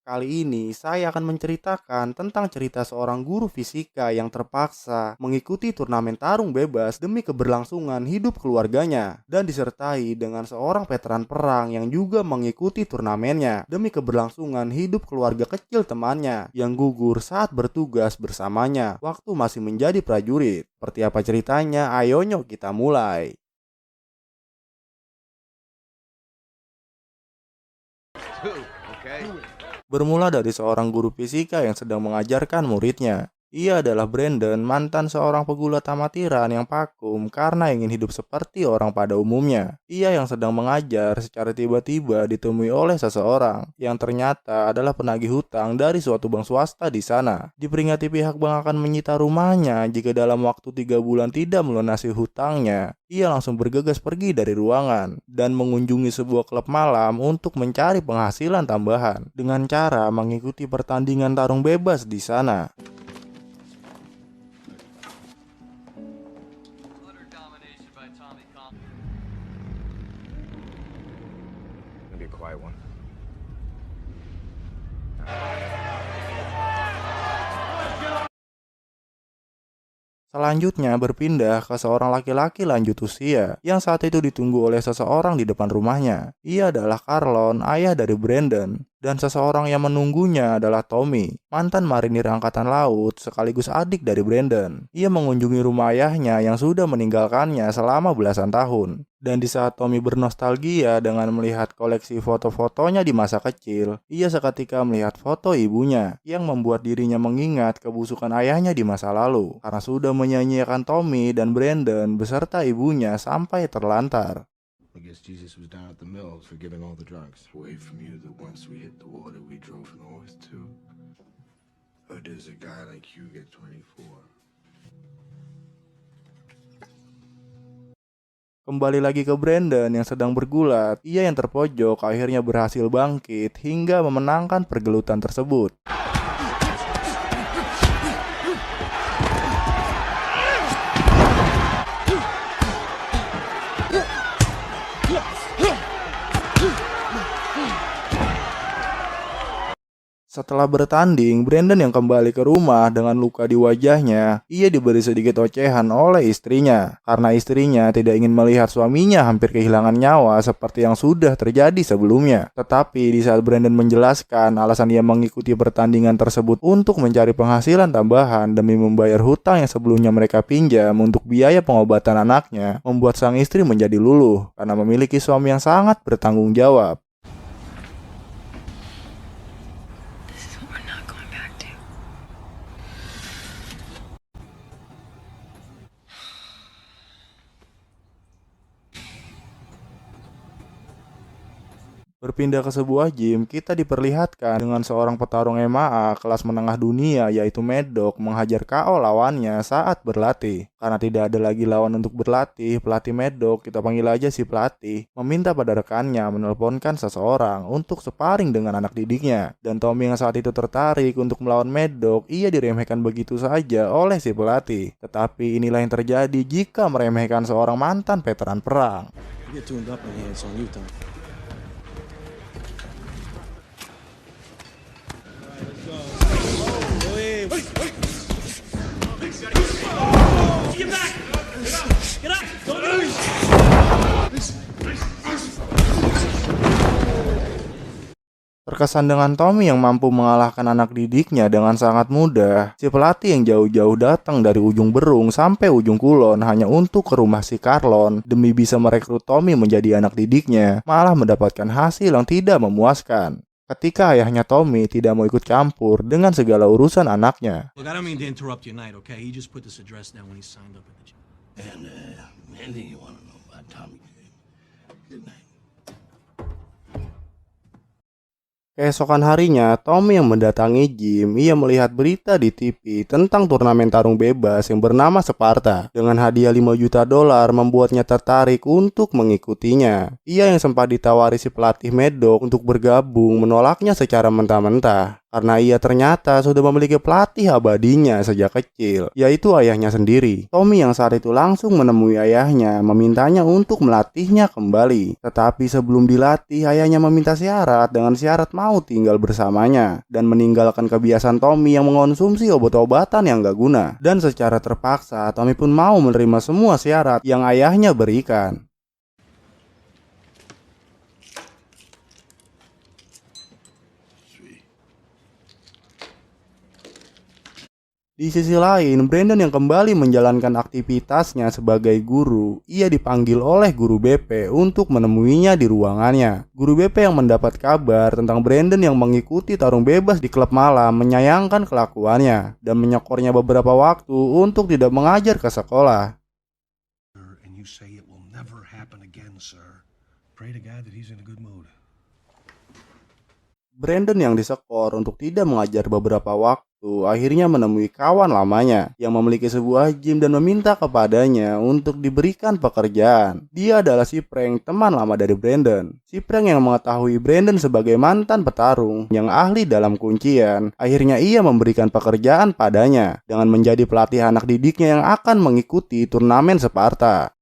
Kali ini saya akan menceritakan tentang cerita seorang guru fisika yang terpaksa mengikuti turnamen tarung bebas demi keberlangsungan hidup keluarganya dan disertai dengan seorang veteran perang yang juga mengikuti turnamennya demi keberlangsungan hidup keluarga kecil temannya yang gugur saat bertugas bersamanya waktu masih menjadi prajurit. Seperti apa ceritanya? Ayo nyok kita mulai. Bermula dari seorang guru fisika yang sedang mengajarkan muridnya. Ia adalah Brandon, mantan seorang pegulat amatiran yang vakum karena ingin hidup seperti orang pada umumnya. Ia yang sedang mengajar secara tiba-tiba ditemui oleh seseorang yang ternyata adalah penagih hutang dari suatu bank swasta di sana. Diperingati pihak bank akan menyita rumahnya jika dalam waktu 3 bulan tidak melunasi hutangnya. Ia langsung bergegas pergi dari ruangan dan mengunjungi sebuah klub malam untuk mencari penghasilan tambahan dengan cara mengikuti pertandingan tarung bebas di sana. Gonna be a quiet one. Selanjutnya berpindah ke seorang laki-laki lanjut usia yang saat itu ditunggu oleh seseorang di depan rumahnya. Ia adalah Carlon, ayah dari Brandon, dan seseorang yang menunggunya adalah Tommy, mantan marinir angkatan laut sekaligus adik dari Brandon. Ia mengunjungi rumah ayahnya yang sudah meninggalkannya selama belasan tahun. Dan di saat Tommy bernostalgia dengan melihat koleksi foto-fotonya di masa kecil, ia seketika melihat foto ibunya yang membuat dirinya mengingat kebusukan ayahnya di masa lalu karena sudah menyanyiakan Tommy dan Brandon beserta ibunya sampai terlantar. I guess Jesus was down at the mills for giving all the drugs. Away from you that once we hit the water we drove north to. Or does a guy like you get 24? Kembali lagi ke Brandon yang sedang bergulat, ia yang terpojok akhirnya berhasil bangkit hingga memenangkan pergelutan tersebut. Setelah bertanding, Brandon yang kembali ke rumah dengan luka di wajahnya, ia diberi sedikit ocehan oleh istrinya karena istrinya tidak ingin melihat suaminya hampir kehilangan nyawa seperti yang sudah terjadi sebelumnya. Tetapi di saat Brandon menjelaskan alasan ia mengikuti pertandingan tersebut untuk mencari penghasilan tambahan demi membayar hutang yang sebelumnya mereka pinjam untuk biaya pengobatan anaknya, membuat sang istri menjadi luluh karena memiliki suami yang sangat bertanggung jawab. Berpindah ke sebuah gym, kita diperlihatkan dengan seorang petarung MMA kelas menengah dunia yaitu Mad Dog menghajar KO lawannya saat berlatih. Karena tidak ada lagi lawan untuk berlatih, pelatih Mad Dog, kita panggil aja si pelatih, meminta pada rekannya menelponkan seseorang untuk sparring dengan anak didiknya. Dan Tommy yang saat itu tertarik untuk melawan Mad Dog, ia diremehkan begitu saja oleh si pelatih. Tetapi inilah yang terjadi jika meremehkan seorang mantan veteran perang. Terkesan dengan Tommy yang mampu mengalahkan anak didiknya dengan sangat mudah, si pelatih yang jauh-jauh datang dari ujung Berung sampai ujung Kulon hanya untuk ke rumah si Carlon demi bisa merekrut Tommy menjadi anak didiknya, malah mendapatkan hasil yang tidak memuaskan. Ketika ayahnya Tommy tidak mau ikut campur dengan segala urusan anaknya. Look, I don't mean to interrupt your night, okay? He just put this address down when he signed up at the gym. And anything you want to know about Tommy? Good night. Keesokan harinya, Tommy yang mendatangi gym, ia melihat berita di TV tentang turnamen tarung bebas yang bernama Sparta. Dengan hadiah $5 juta membuatnya tertarik untuk mengikutinya. Ia yang sempat ditawari si pelatih Mad Dog untuk bergabung menolaknya secara mentah-mentah. karena ia ternyata sudah memiliki pelatih abadinya sejak kecil, yaitu ayahnya sendiri. Tommy yang saat itu langsung menemui ayahnya, memintanya untuk melatihnya kembali. Tetapi sebelum dilatih, ayahnya meminta syarat dengan syarat mau tinggal bersamanya dan meninggalkan kebiasaan Tommy yang mengonsumsi obat-obatan yang gak guna. Dan secara terpaksa, Tommy pun mau menerima semua syarat yang ayahnya berikan. Di sisi lain, Brandon yang kembali menjalankan aktivitasnya sebagai guru, ia dipanggil oleh guru BP untuk menemuinya di ruangannya. Guru BP yang mendapat kabar tentang Brandon yang mengikuti tarung bebas di klub malam menyayangkan kelakuannya dan menyekornya beberapa waktu untuk tidak mengajar ke sekolah. And you say it will never happen again, sir. Pray to God that he's in a good mood. Brandon yang disekor untuk tidak mengajar beberapa waktu akhirnya menemui kawan lamanya yang memiliki sebuah gym dan meminta kepadanya untuk diberikan pekerjaan. Dia adalah si Frank, teman lama dari Brandon. Si Frank yang mengetahui Brandon sebagai mantan petarung yang ahli dalam kuncian, akhirnya ia memberikan pekerjaan padanya dengan menjadi pelatih anak didiknya yang akan mengikuti turnamen Sparta.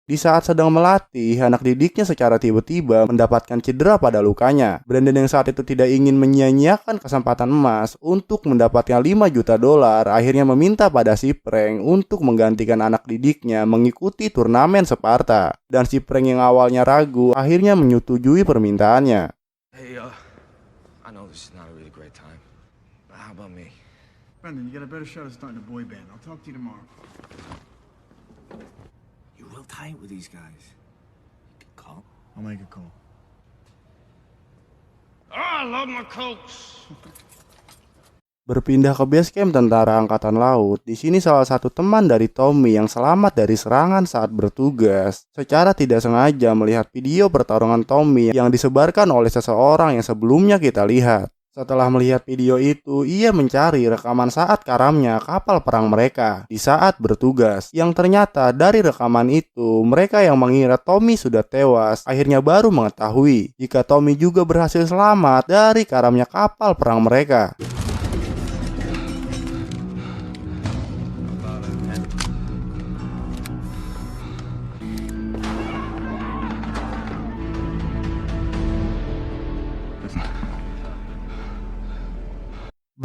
Di saat sedang melatih, anak didiknya secara tiba-tiba mendapatkan cedera pada lukanya. Brandon yang saat itu tidak ingin menyia-nyiakan kesempatan emas untuk mendapatkan $5 juta, akhirnya meminta pada si Frank untuk menggantikan anak didiknya mengikuti turnamen Sparta. Dan si Frank yang awalnya ragu, akhirnya menyetujui permintaannya. Hey, I know this is not a really great time, but how about me? Brendan, you got a better shot at starting a boy band. I'll talk to you tomorrow. You're real tight with these guys. You can call. I'll make a call. Oh, I love my Cokes. Berpindah ke base camp tentara angkatan laut, di sini salah satu teman dari Tommy yang selamat dari serangan saat bertugas, secara tidak sengaja melihat video pertarungan Tommy yang disebarkan oleh seseorang yang sebelumnya kita lihat. Setelah melihat video itu, ia mencari rekaman saat karamnya kapal perang mereka di saat bertugas. Yang ternyata dari rekaman itu, mereka yang mengira Tommy sudah tewas, akhirnya baru mengetahui jika Tommy juga berhasil selamat dari karamnya kapal perang mereka.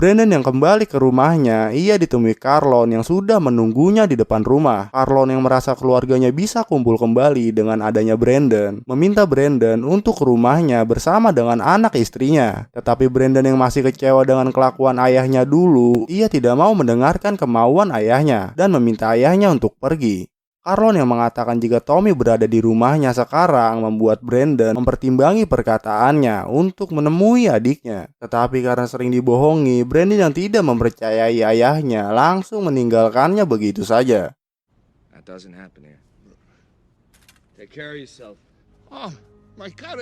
Brandon yang kembali ke rumahnya, ia ditemui Carlon yang sudah menunggunya di depan rumah. Carlon yang merasa keluarganya bisa kumpul kembali dengan adanya Brandon, meminta Brandon untuk ke rumahnya bersama dengan anak istrinya. Tetapi Brandon yang masih kecewa dengan kelakuan ayahnya dulu, ia tidak mau mendengarkan kemauan ayahnya dan meminta ayahnya untuk pergi. Carlon yang mengatakan jika Tommy berada di rumahnya sekarang membuat Brandon mempertimbangi perkataannya untuk menemui adiknya. Tetapi karena sering dibohongi, Brandon yang tidak mempercayai ayahnya langsung meninggalkannya begitu saja. That doesn't happen here. Take care of yourself. Oh, my God,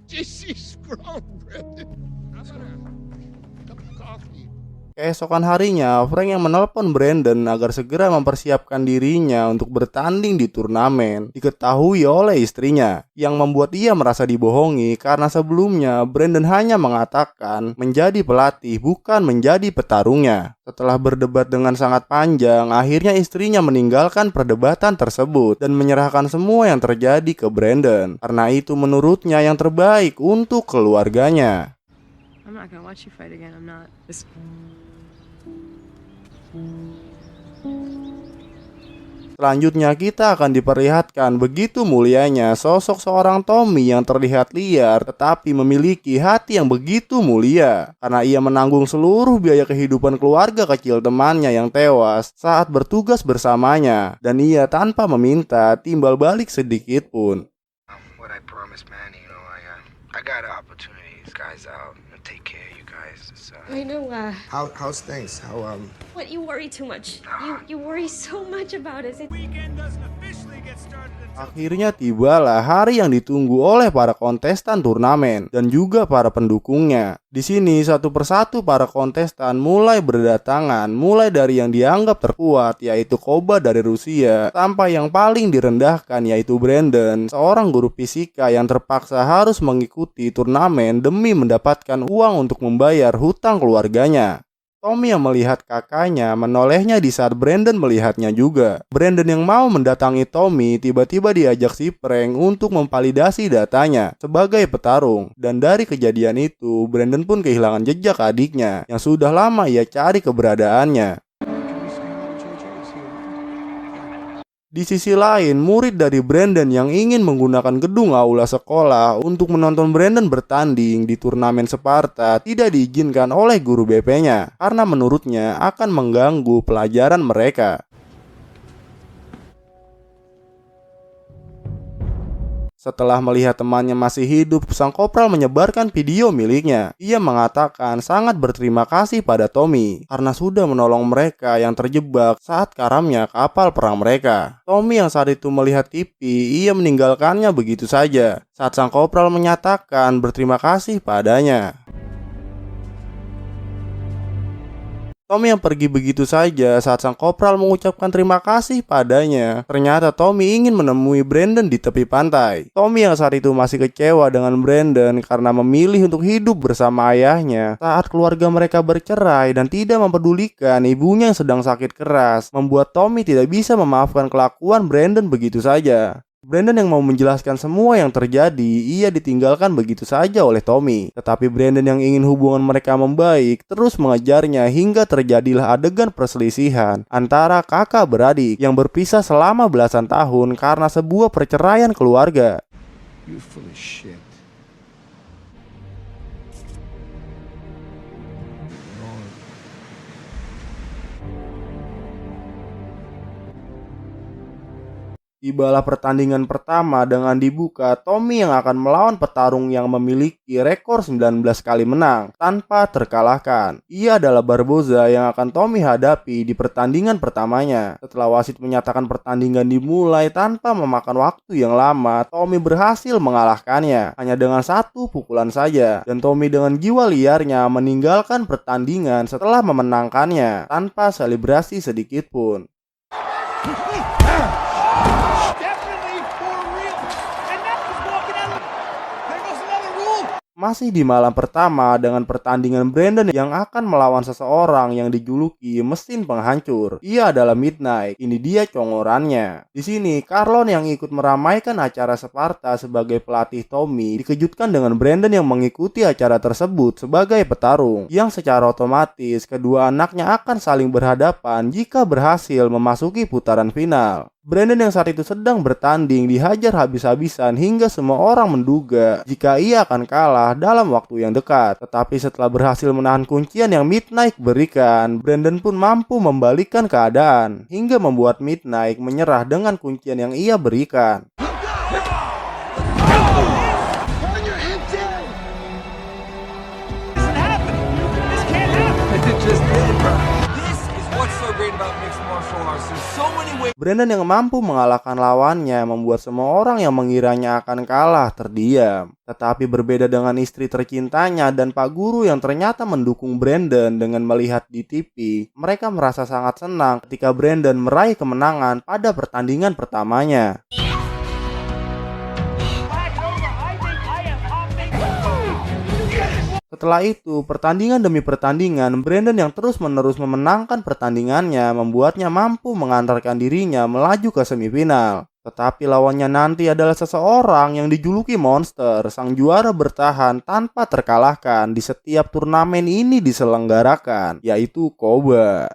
JC's grown, Brendan. How about a cup of coffee? Keesokan harinya, Frank yang menelpon Brandon agar segera mempersiapkan dirinya untuk bertanding di turnamen diketahui oleh istrinya, yang membuat ia merasa dibohongi karena sebelumnya Brandon hanya mengatakan menjadi pelatih bukan menjadi petarungnya. Setelah berdebat dengan sangat panjang, akhirnya istrinya meninggalkan perdebatan tersebut dan menyerahkan semua yang terjadi ke Brandon, karena itu menurutnya yang terbaik untuk keluarganya. I'm not gonna watch you fight again. I'm not. Selanjutnya kita akan diperlihatkan begitu mulianya sosok seorang Tommy yang terlihat liar tetapi memiliki hati yang begitu mulia karena ia menanggung seluruh biaya kehidupan keluarga kecil temannya yang tewas saat bertugas bersamanya dan ia tanpa meminta timbal balik sedikit pun. What I promised, man, I got an opportunity. These guys out and take care of you guys. I know, How's things? what, you worry too much. You worry so much about us. Weekend doesn't officially get Akhirnya tibalah hari yang ditunggu oleh para kontestan turnamen dan juga para pendukungnya. Di sini satu persatu para kontestan mulai berdatangan, mulai dari yang dianggap terkuat yaitu Koba dari Rusia, sampai yang paling direndahkan yaitu Brandon, seorang guru fisika yang terpaksa harus mengikuti turnamen demi mendapatkan uang untuk membayar hutang keluarganya. Tommy yang melihat kakaknya menolehnya di saat Brandon melihatnya juga. Brandon yang mau mendatangi Tommy tiba-tiba diajak si Frank untuk memvalidasi datanya sebagai petarung. Dan dari kejadian itu, Brandon pun kehilangan jejak adiknya yang sudah lama ia cari keberadaannya. Di sisi lain, murid dari Brandon yang ingin menggunakan gedung aula sekolah untuk menonton Brandon bertanding di turnamen Sparta tidak diizinkan oleh guru BP-nya karena menurutnya akan mengganggu pelajaran mereka. Setelah melihat temannya masih hidup, sang kopral menyebarkan video miliknya. Ia mengatakan sangat berterima kasih pada Tommy karena sudah menolong mereka yang terjebak saat karamnya kapal perang mereka. Tommy yang saat itu melihat TV, ia meninggalkannya begitu saja saat sang kopral menyatakan berterima kasih padanya. Tommy yang pergi begitu saja saat sang kopral mengucapkan terima kasih padanya. Ternyata Tommy ingin menemui Brandon di tepi pantai. Tommy yang saat itu masih kecewa dengan Brandon karena memilih untuk hidup bersama ayahnya saat keluarga mereka bercerai dan tidak mempedulikan ibunya yang sedang sakit keras, membuat Tommy tidak bisa memaafkan kelakuan Brandon begitu saja. Brandon yang mau menjelaskan semua yang terjadi, ia ditinggalkan begitu saja oleh Tommy. Tetapi Brandon yang ingin hubungan mereka membaik terus mengejarnya hingga terjadilah adegan perselisihan antara kakak beradik yang berpisah selama belasan tahun karena sebuah perceraian keluarga. You full of shit. Tibalah pertandingan pertama dengan dibuka Tommy yang akan melawan petarung yang memiliki rekor 19 kali menang tanpa terkalahkan. Ia adalah Barboza yang akan Tommy hadapi di pertandingan pertamanya. Setelah wasit menyatakan pertandingan dimulai tanpa memakan waktu yang lama, Tommy berhasil mengalahkannya hanya dengan satu pukulan saja. Dan Tommy dengan jiwa liarnya meninggalkan pertandingan setelah memenangkannya tanpa selebrasi sedikit pun. Masih di malam pertama dengan pertandingan Brandon yang akan melawan seseorang yang dijuluki mesin penghancur. Ia adalah Midnight. Ini dia congorannya. Di sini Carlon yang ikut meramaikan acara Sparta sebagai pelatih Tommy dikejutkan dengan Brandon yang mengikuti acara tersebut sebagai petarung, yang secara otomatis kedua anaknya akan saling berhadapan jika berhasil memasuki putaran final. Brandon yang saat itu sedang bertanding dihajar habis-habisan hingga semua orang menduga jika ia akan kalah dalam waktu yang dekat. Tetapi setelah berhasil menahan kuncian yang Midnight berikan, Brandon pun mampu membalikkan keadaan hingga membuat Midnight menyerah dengan kuncian yang ia berikan. Brandon yang mampu mengalahkan lawannya membuat semua orang yang mengiranya akan kalah terdiam. Tetapi berbeda dengan istri tercintanya dan Pak Guru yang ternyata mendukung Brandon dengan melihat di TV, mereka merasa sangat senang ketika Brandon meraih kemenangan pada pertandingan pertamanya. Setelah itu, pertandingan demi pertandingan, Brandon yang terus-menerus memenangkan pertandingannya membuatnya mampu mengantarkan dirinya melaju ke semifinal. Tetapi lawannya nanti adalah seseorang yang dijuluki Monster, sang juara bertahan tanpa terkalahkan di setiap turnamen ini diselenggarakan, yaitu Koba.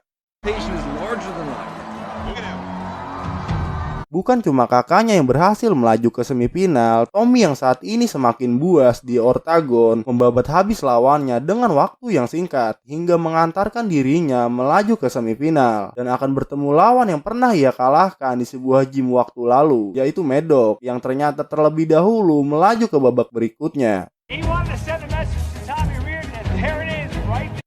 Bukan cuma kakaknya yang berhasil melaju ke semifinal, Tommy yang saat ini semakin buas di Octagon membabat habis lawannya dengan waktu yang singkat hingga mengantarkan dirinya melaju ke semifinal dan akan bertemu lawan yang pernah ia kalahkan di sebuah gym waktu lalu, yaitu Medok yang ternyata terlebih dahulu melaju ke babak berikutnya.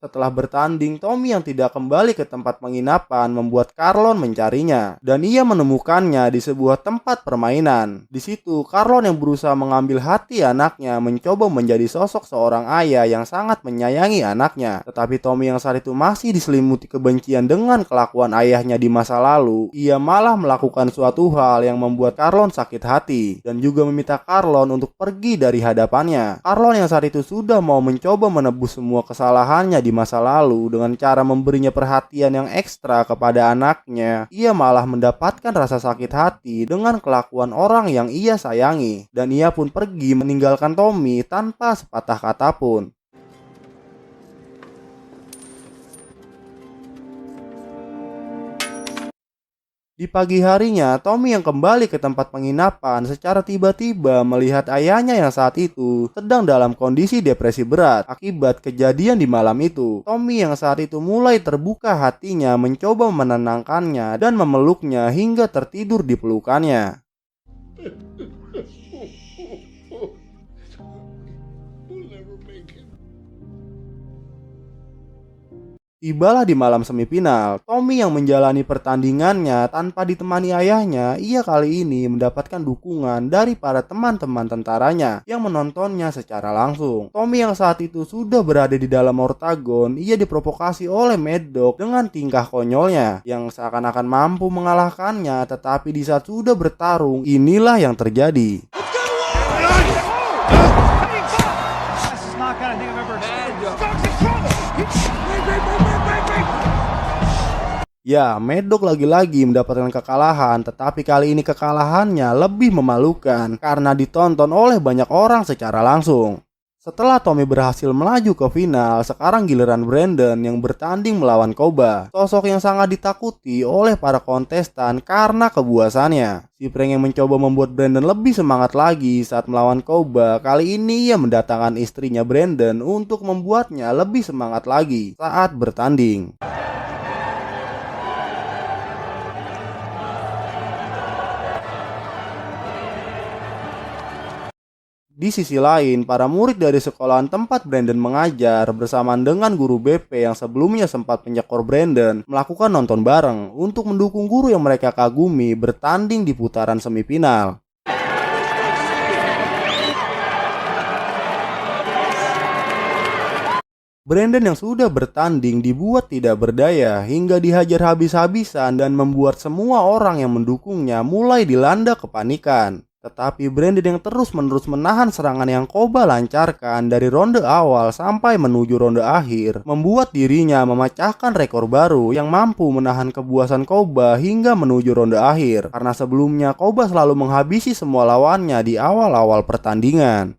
Setelah bertanding, Tommy yang tidak kembali ke tempat penginapan membuat Carlon mencarinya dan ia menemukannya di sebuah tempat permainan. Di situ, Carlon yang berusaha mengambil hati anaknya mencoba menjadi sosok seorang ayah yang sangat menyayangi anaknya. Tetapi Tommy yang saat itu masih diselimuti kebencian dengan kelakuan ayahnya di masa lalu, ia malah melakukan suatu hal yang membuat Carlon sakit hati dan juga meminta Carlon untuk pergi dari hadapannya. Carlon yang saat itu sudah mau mencoba menebus semua kesalahannya di masa lalu dengan cara memberinya perhatian yang ekstra kepada anaknya, ia malah mendapatkan rasa sakit hati dengan kelakuan orang yang ia sayangi dan ia pun pergi meninggalkan Tommy tanpa sepatah kata pun. Di pagi harinya, Tommy yang kembali ke tempat penginapan secara tiba-tiba melihat ayahnya yang saat itu sedang dalam kondisi depresi berat akibat kejadian di malam itu. Tommy yang saat itu mulai terbuka hatinya mencoba menenangkannya dan memeluknya hingga tertidur di pelukannya. We'll never make it. Tibalah di malam semifinal, Tommy yang menjalani pertandingannya tanpa ditemani ayahnya, ia kali ini mendapatkan dukungan dari para teman-teman tentaranya yang menontonnya secara langsung. Tommy yang saat itu sudah berada di dalam oktagon, ia diprovokasi oleh Mad Dog dengan tingkah konyolnya yang seakan-akan mampu mengalahkannya, tetapi di saat sudah bertarung, inilah yang terjadi. Ya, Mad Dog lagi-lagi mendapatkan kekalahan, tetapi kali ini kekalahannya lebih memalukan karena ditonton oleh banyak orang secara langsung. Setelah Tommy berhasil melaju ke final, sekarang giliran Brandon yang bertanding melawan Koba, sosok yang sangat ditakuti oleh para kontestan karena kebuasannya. Si prank yang mencoba membuat Brandon lebih semangat lagi saat melawan Koba, kali ini ia mendatangkan istrinya Brandon untuk membuatnya lebih semangat lagi saat bertanding. Di sisi lain, para murid dari sekolahan tempat Brandon mengajar bersamaan dengan guru BP yang sebelumnya sempat menyekor Brandon melakukan nonton bareng untuk mendukung guru yang mereka kagumi bertanding di putaran semifinal. Brandon yang sudah bertanding dibuat tidak berdaya hingga dihajar habis-habisan dan membuat semua orang yang mendukungnya mulai dilanda kepanikan. Tetapi Brandon yang terus-menerus menahan serangan yang Koba lancarkan dari ronde awal sampai menuju ronde akhir, membuat dirinya memecahkan rekor baru yang mampu menahan kebuasan Koba hingga menuju ronde akhir. Karena sebelumnya Koba selalu menghabisi semua lawannya di awal-awal pertandingan.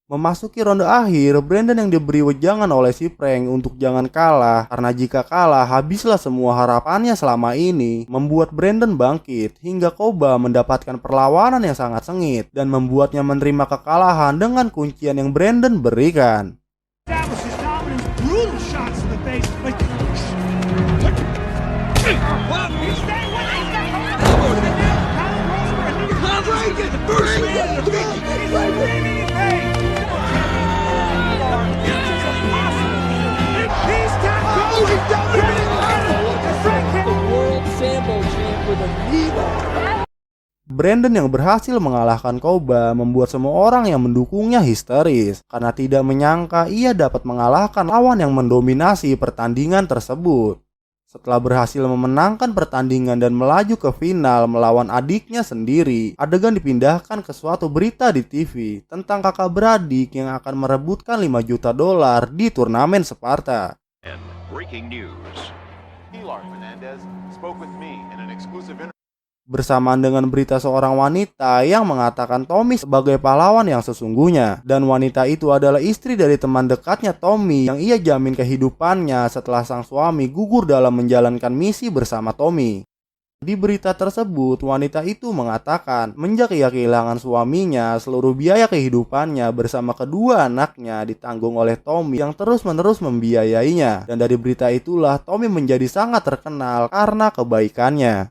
Memasuki ronde akhir, Brandon yang diberi wejangan oleh si prank untuk jangan kalah, karena jika kalah habislah semua harapannya selama ini, membuat Brandon bangkit hingga Koba mendapatkan perlawanan yang sangat sengit dan membuatnya menerima kekalahan dengan kuncian yang Brandon berikan. Brandon yang berhasil mengalahkan Koba membuat semua orang yang mendukungnya histeris karena tidak menyangka ia dapat mengalahkan lawan yang mendominasi pertandingan tersebut. Setelah berhasil memenangkan pertandingan dan melaju ke final melawan adiknya sendiri, adegan dipindahkan ke suatu berita di TV tentang kakak beradik yang akan merebutkan $5 juta di turnamen Sparta. Breaking news. Pilar Fernandez spoke with me in an exclusive interview. Bersamaan dengan berita seorang wanita yang mengatakan Tommy sebagai pahlawan yang sesungguhnya, dan wanita itu adalah istri dari teman dekatnya Tommy yang ia jamin kehidupannya setelah sang suami gugur dalam menjalankan misi bersama Tommy. Di berita tersebut, wanita itu mengatakan menjak ia kehilangan suaminya, seluruh biaya kehidupannya bersama kedua anaknya ditanggung oleh Tommy yang terus-menerus membiayainya, dan dari berita itulah Tommy menjadi sangat terkenal karena kebaikannya.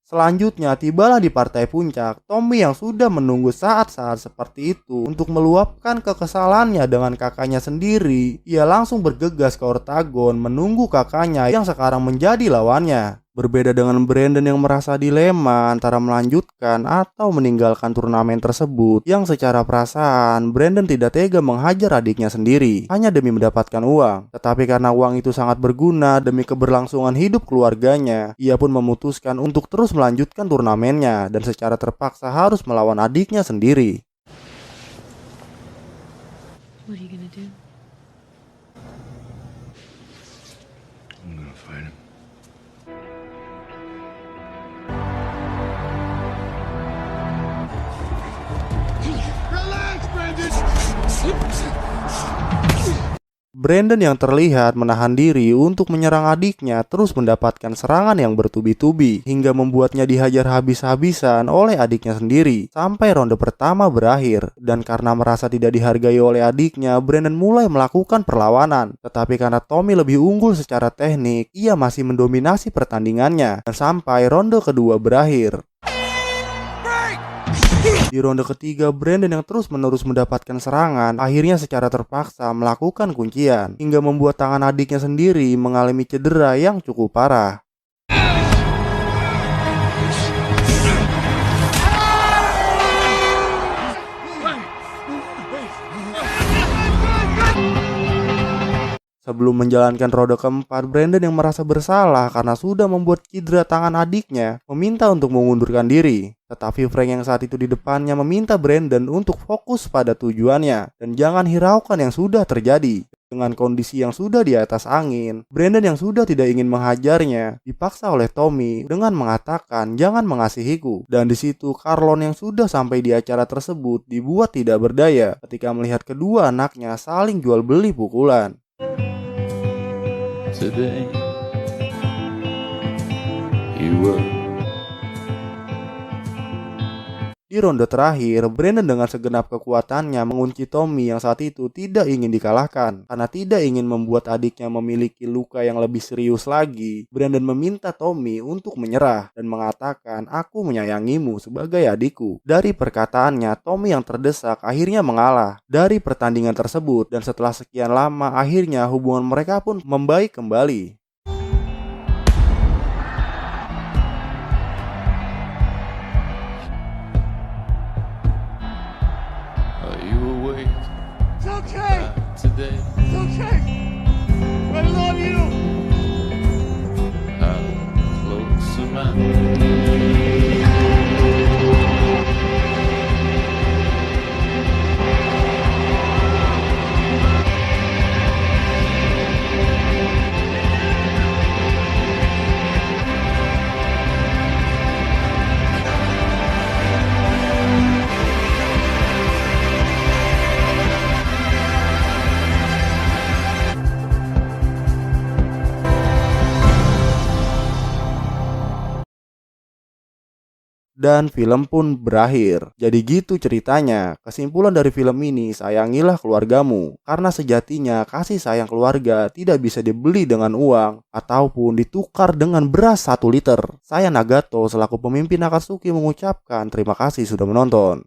Selanjutnya tibalah di partai puncak, Tommy yang sudah menunggu saat-saat seperti itu untuk meluapkan kekesalannya dengan kakaknya sendiri. Ia langsung bergegas ke Octagon menunggu kakaknya yang sekarang menjadi lawannya. Berbeda dengan Brandon yang merasa dilema antara melanjutkan atau meninggalkan turnamen tersebut, yang secara perasaan Brandon tidak tega menghajar adiknya sendiri hanya demi mendapatkan uang. Tetapi karena uang itu sangat berguna demi keberlangsungan hidup keluarganya, ia pun memutuskan untuk terus melanjutkan turnamennya dan secara terpaksa harus melawan adiknya sendiri. What are you gonna do? I'm gonna fight him. Relax, Brandon. Brandon yang terlihat menahan diri untuk menyerang adiknya terus mendapatkan serangan yang bertubi-tubi hingga membuatnya dihajar habis-habisan oleh adiknya sendiri sampai ronde pertama berakhir. Dan karena merasa tidak dihargai oleh adiknya, Brandon mulai melakukan perlawanan. Tetapi karena Tommy lebih unggul secara teknik, ia masih mendominasi pertandingannya dan sampai ronde kedua berakhir. Di ronde ketiga, Brandon yang terus-menerus mendapatkan serangan akhirnya secara terpaksa melakukan kuncian hingga membuat tangan adiknya sendiri mengalami cedera yang cukup parah. Sebelum menjalankan ronde keempat, Brandon yang merasa bersalah karena sudah membuat cedera tangan adiknya meminta untuk mengundurkan diri. Tetapi Frank yang saat itu di depannya meminta Brandon untuk fokus pada tujuannya dan jangan hiraukan yang sudah terjadi. Dengan kondisi yang sudah di atas angin, Brandon yang sudah tidak ingin menghajarnya dipaksa oleh Tommy dengan mengatakan jangan mengasihiku. Dan di situ Carlon yang sudah sampai di acara tersebut dibuat tidak berdaya ketika melihat kedua anaknya saling jual beli pukulan. Today, you were. Di ronde terakhir, Brandon dengan segenap kekuatannya mengunci Tommy yang saat itu tidak ingin dikalahkan. Karena tidak ingin membuat adiknya memiliki luka yang lebih serius lagi, Brandon meminta Tommy untuk menyerah dan mengatakan, "Aku menyayangimu sebagai adikku." Dari perkataannya, Tommy yang terdesak akhirnya mengalah dari pertandingan tersebut dan setelah sekian lama akhirnya hubungan mereka pun membaik kembali. It's okay. Today, It's okay. I love you. close to my. Dan film pun berakhir. Jadi gitu ceritanya. Kesimpulan dari film ini, sayangilah keluargamu. Karena sejatinya kasih sayang keluarga tidak bisa dibeli dengan uang ataupun ditukar dengan beras 1 liter. Saya Nagato selaku pemimpin Akatsuki mengucapkan terima kasih sudah menonton.